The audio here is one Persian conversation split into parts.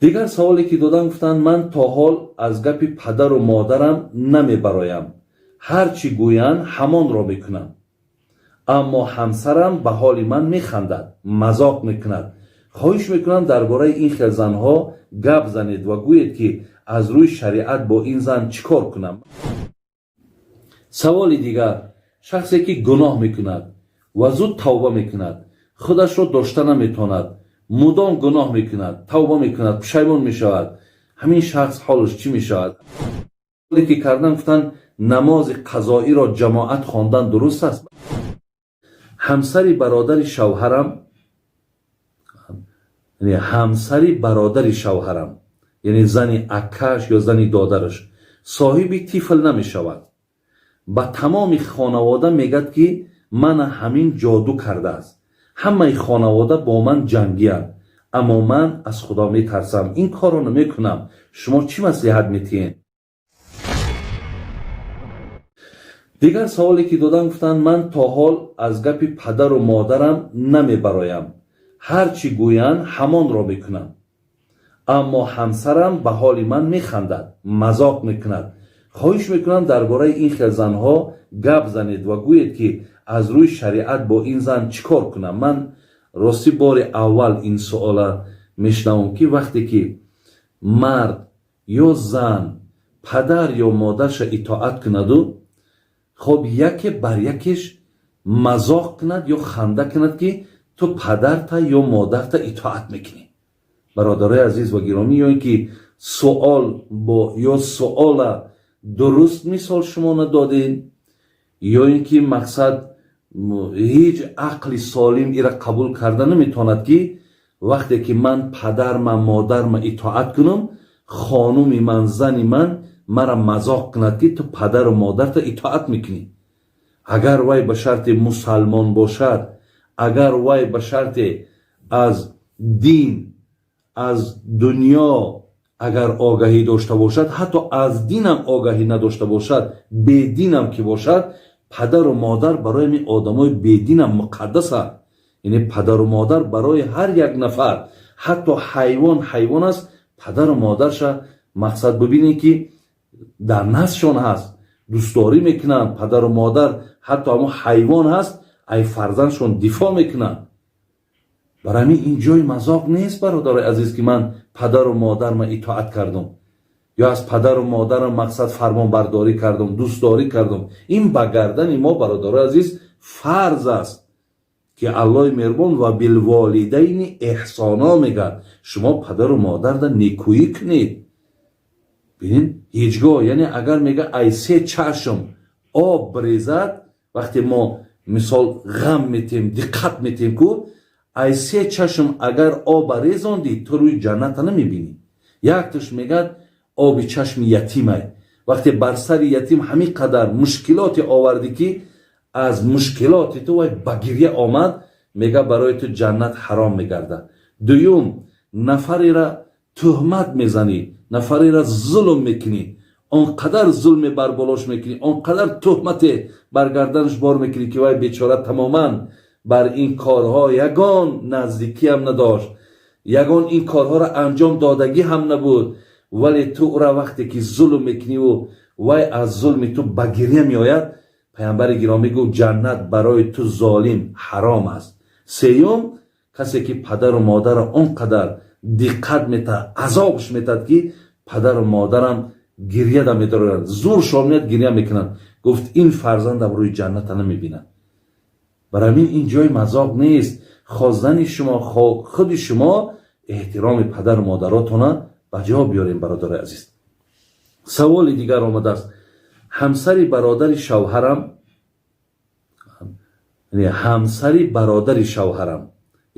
дигар саволе ки додам, гуфтанд ман то ҳол аз гапи падару модарам намебароям, ҳар чӣ гӯянд ҳамонро мекунам, аммо ҳамсарам ба ҳоли ман механдад, мазоқ мекунад. хоҳиш мекунам дар бораи ин хел занҳо гап занед ва гӯед ки аз рӯи шариат бо ин зан чӣ кор кунам. саволи дигар, шахсе ки гуноҳ мекунад ва зуд тавба мекунад, худашро дошта наметавонад, мудом гуноҳ мекунад, тавба мекунад, пушаймон мешавад, ҳамин шахс ҳолаш чӣ мешавад? саволе ки кардам, гуфтанд намози қазоиро ҷамоат хондан дуруст аст? ҳамсари бародари шавҳарам, яъне зани аккаш ё зани додараш соҳиби тифл намешавад. ба тамоми хонавода мегӯяд ки мана ҳамин ҷоду кардааст. ҳамаи хонавода бо ман ҷангиянд, аммо ман аз худо метарсам, ин корро намекунам. шумо чӣ маслиҳат метиҳед? дигар саволе ки додам, гуфтанд ман то ҳол аз гапи падару модарам намебароям, ҳар чӣ гӯянд ҳамонро мекунам, аммо ҳамсарам ба ҳоли ман механдад, мазоқ мекунад. хоҳиш мекунам дар бораи ин хел занҳо гап занед ва гӯед ки аз рӯи шариат бо ин зан чӣ кор кунам. ман рости бори аввал ин суола мешунавам ки вақте ки мард ё зан падар ё модарша итоат кунаду, хоб яке бар якеш мазоқ кунад ё ханда кунад ки ту падарта ё модарта итоат мекунӣ. бародарои азиз ва гиромӣ, ё ин ки суола дуруст мисол шумо надодед, ё ин ки мақсад ҳеҷ ақли солим ира қабул карда наметавонад ки вақте ки ман падарма модарма итоат кунам, хонуми ман, зани ман мара мазоқ кунад ки ту падару модарта итоат мекунӣ. агар вай ба шарти мусалмон бошад, агар вай ба шарти аз дин, аз дунё агар огаҳӣ дошта бошад, ҳатто аз динам огаҳӣ надошта бошад, бединам ки бошад, падару модар барои ҳамин одамои бединам муқаддасанд. яъне падару модар барои ҳар як нафар, ҳатто ҳайвон аст, падару модарша мақсад бибинед ки дар наздшон ҳаст, дӯстдорӣ мекунанд. падару модар ҳатто ҳамон ҳайвон ҳаст, ай фарзандшон дифоъ мекунанд. барои ҳамин ин ҷои мазоқ нест, бародарои азиз, ки ман падару модарма итоат кардам ё аз падару модарам мақсад фармонбардорӣ кардам, дӯстдорӣ кардам. ин ба гардани мо, бародарои азиз, фарз аст ки аллоҳи меҳрубон ва билволидайни эҳсоно мегӯяд, шумо падару модарда некӯӣ кунед. бинед ҳеҷ гоҳ, яъне агар мега ай се чашм об брезад, вақте мо мисол ғам метем, диққат метем ку ай се чашм агар оба резонди, ту рӯи ҷанната намебинӣ. якташ мегӯяд оби чашми ятимай. вақте бар сари ятим ҳамин қадар мушкилоте овардӣ ки аз мушкилоти ту вай ба гирья омад, мега барои ту ҷаннат ҳаром мегардад. дуюм, нафареро тӯҳмат мезанӣ, нафареро зулм мекунӣ, он қадар зулме бар болош мекунӣ, он қадар тӯҳмате бар гарданаш бор мекунӣ ки вай бечора тамоман бар ин корҳо ягон наздикиам надошт, ягон ин корҳоро анҷом додагӣ ҳам набуд, вале ту ура вақте ки зулм мекуниву вай аз зулми ту ба гирья меояд, пайғамбари гиромӣ гуфт ҷаннат барои ту золим ҳаром аст. сеюм, касе ки падару модарро он қадар диққат метад, азобш метад ки падару модарам гирьяда медорад, зуршон меяд, гирья мекунад, гуфт ин фарзандам рӯи ҷанната намебинад. барои ҳамин ин ҷои мазоқ нест. хоздани шумо, худи шумо эҳтироми падару модаротона ба ҷо биёрем. бародари азиз, саволи дигар омадааст. ҳамсари бародари шавҳарам,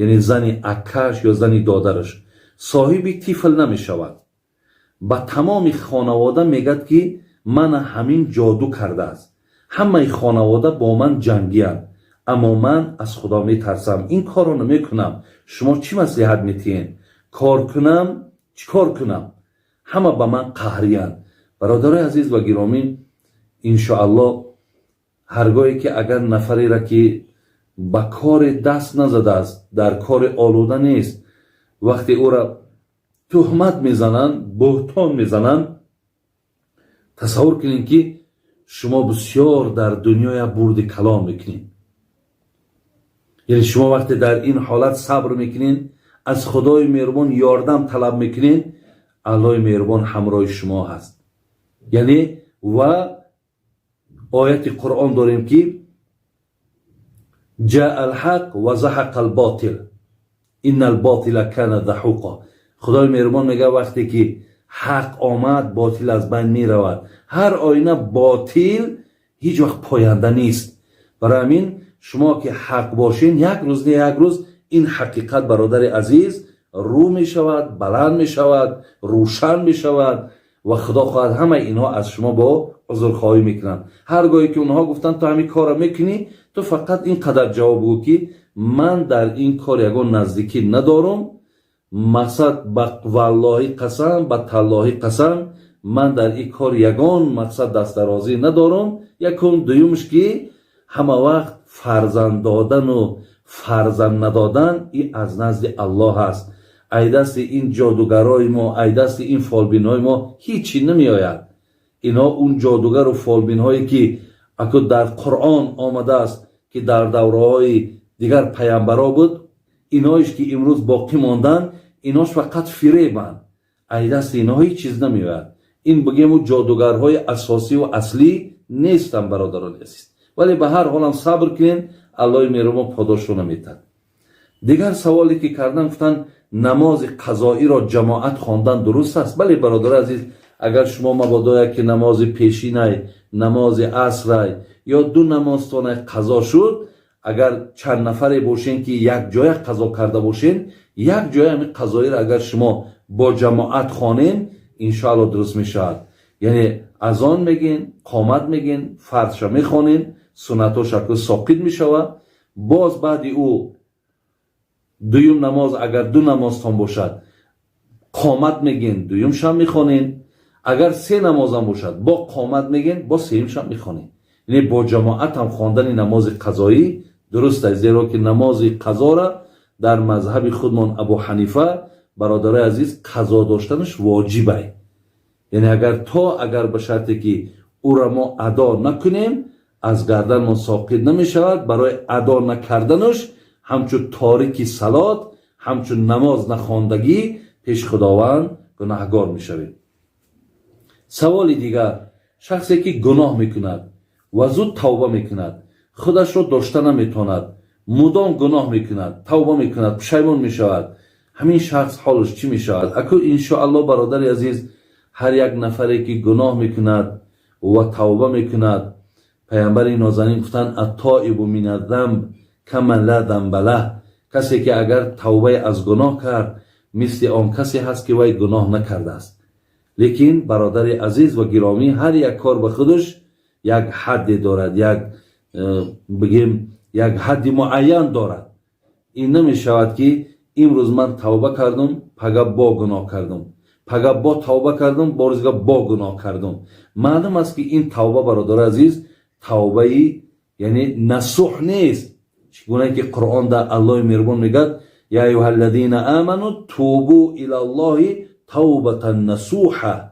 яъне зани аккаш ё зани додараш соҳиби тифл намешавад. ба тамоми хонавода мегӯяд ки мана ҳамин ҷоду кардааст. ҳамаи хонавода бо ман ҷангиянд, аммо ман аз худо метарсам, ин корро намекунам. шумо чӣ маслиҳат метиҳед? кор кунам, чӣ кор кунам? ҳама ба ман қаҳриянд. бародарои азиз ва гиромӣ, иншоаллоҳ ҳаргоҳе ки агар нафареро ки ба коре даст назадааст, дар коре олуда нест, вақте ӯро تهمت میزنند، بهتان میزنند. تصور کنین که شما بسیار در دنیا برد کلام میکنین. یعنی شما وقتی در این حالت صبر میکنین، از خدای مهربان یاردم طلب میکنین، الله مهربان همراه شما هست. یعنی و آیت قرآن داریم که جاء الحق و زحق الباطل ان الباطل کان زحوقا. خدای مهربان میگه وقتی که حق آمد باطل از بین می رود. هر آینه باطل هیچ وقت پاینده نیست. برای همین شما که حق باشین یک روز نه یک روز این حقیقت برادر عزیز رو می شود، بلند می شود، روشن می شود و خدا خواهد همه اینها از شما با عذرخواهی میکنند. هرگاهی که اونها گفتن تو همین کار میکنی، تو فقط این قدر جواب بگو که من در این کار یگان نزدیکی ندارم، مقصد والله قسم به تالله قسم من در این کار یگان مقصد دست درازی ندارم. یکم دویمش که همه وقت فرزند دادن و فرزند ندادن این از نزد الله هست. ای دست این جادوگرای ما، ای دست این فالبینای ما هیچی نمی آید. اینا اون جادوگر و فالبین هایی که اکو در قرآن آمده است که در دوره های دیگر پیامبرا بود، اینایش که امروز باقی ماندن ایناش فقط فریبند. ای دست اینا هیچ چیز نمی آید. این بگیم و جادوگرهای اساسی و اصلی نیستن برادران عزیز. ولی به هر حال هم صبر کنین، الله مهربان پاداش رو نمیدهد. دیگر سوالی که کردن گفتن نماز قضایی را جماعت خواندن درست است؟ بله برادر عزیز، اگر شما مبادا که نماز پیشینه، نماز عصر یا دو نمازتان قضا شد، اگر چند نفره باشین که یک جای قضا کرده باشین، یک جای همین قضایی را اگر شما با جماعت خوانین انشاءالله درست میشود. یعنی اذان میگین، قامت میگین، فرض میخوانین، سنتاش اکو ساقط میشود. باز بعد او دویم نماز اگر دو نمازتان باشد قامت میگین، دویم شم میخوانین. اگر سه نماز هم باشد با قامت میگین، با سیم شم میخوانین. یعنی با جماعت هم خواندن نماز قضایی درست است، زیرا که نماز قضا را در مذهب خودمان ابو حنیفه برادر عزیز قضا داشتنش واجبه. یعنی اگر به شرطی که او را ما ادا نکنیم از گردن ما ساقط نمی شود، برای ادا نکردنش همچون تارک صلات، همچون نماز نخواندگی پیش خداوند گناهگار می شوید. سوال دیگر، شخصی که گناه میکند و زود توبه میکند، خودش رو داشته نمیتواند، مدام گناه میکند، توبه میکند، پشیمان میشود، همین شخص حالش چی میشود؟ اکو انشاءالله برادر عزیز هر یک نفری که گناه میکند و توبه میکند، پیامبر نازنین گفتن التائب من الذنب کمن لا ذنب له، کسی که اگر توبه از گناه کرد مثل آن کسی هست که وی گناه نکرده است. لیکن برادر عزیز و گرامی هر یک کار به خودش یک حد دارد، یک حد معین دارد. این نمی شود که امروز من توبه کردم پگه با گناه کردم، پگه با توبه کردم بارزگاه با گناه کردم. معلوم است که این توبه برادر عزیز توبه یعنی نصوح نیست. چگونه که قرآن در الله مهربان میگه یا ایها الذین آمنوا توبوا الی الله توبه نصوحه.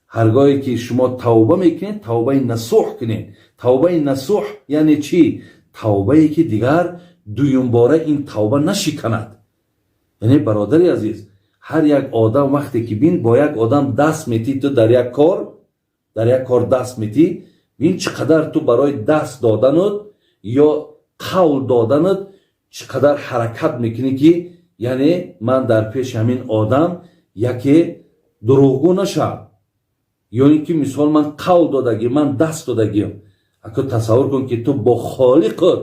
هرگاهی که شما توبه میکنید توبه نصوح کنید. توبه نصوح یعنی چی؟ توبه که دیگر دویم باره این توبه نشکند. یعنی برادر عزیز هر یک آدم وقتی که بین با یک آدم دست میتی، تو در یک کار دست میتی، بین چقدر تو برای دست دادنت یا قول دادنت چقدر حرکت میکنی که یعنی من در پیش همین آدم یکی دروغگو نشم، یعنی که مثال من قول دادگی، من دست دادگیم. اگه تصور کن که تو با خالقت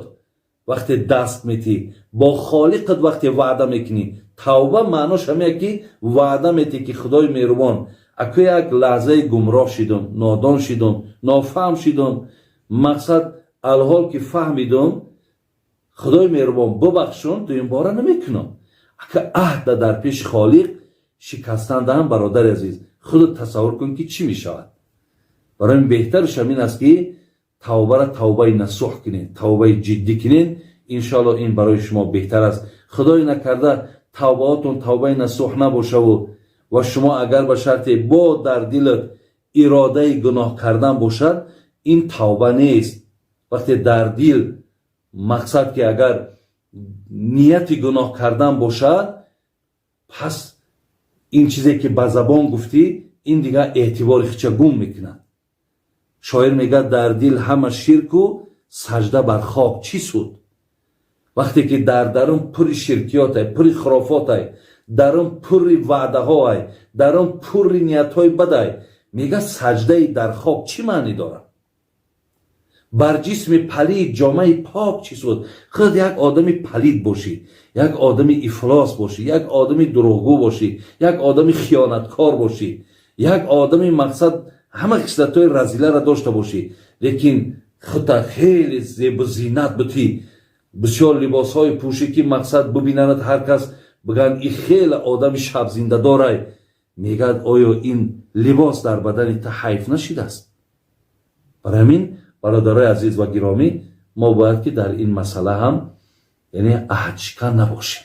وقتی دست میتی، با خالقت وقتی وعده میکنی، توبه معناش همه که وعده میتی که خدای مهربان اگه یک لحظه گمراه شدم، نادان شدم، نافهم شدم، مقصد الحال که فهمیدم خدای مهربان ببخشون، تو این باره نمیکنم. اگه عهد در پیش خالق شکستن دهم برادر عزیز خودت تصور کن که چی میشود. برای این بهترش همین است که توبه را توبه نصوح کنید، توبه جدی کنید. انشاءالله این برای شما بهتر است. خدای نکرده توبهاتون توبه نصوح نباشه و و شما اگر به شرط با در دلت اراده گناه کردن باشد، این توبه نیست. وقتی در دل مقصد که اگر نیت گناه کردن باشد، پس این چیزی که به زبان گفتی این دیگه اعتبار خیچه گم میکنه. شاعر میگه در دل همه شرک و سجده بر خاک چی سود. وقتی که در درون پر شرکیات های، پر خرافات های، درون پر وعده های، درون پر نیت های بد های، میگه سجده در خاک چی معنی داره؟ بر جسم پلید جامعه پاک چی سود؟ خود یک آدمی پلید باشی، یک آدمی افلاس باشی، یک آدمی دروغگو باشی، یک آدمی خیانتکار باشی، یک آدمی مقصد همه خصلت‌های رذیله را داشته باشی، لیکن خودت خیلی زیب و زینت بتی، بسیار لباس‌های پوشی که مقصد ببینند هر کس بگن این خیلی آدم شب زنده داره، میگه آیا این لباس در بدن تا حیف نشده است؟ برای همین برادرای عزیز و گرامی، ما باید که در این مسئله هم یعنی عهد شکن نباشیم.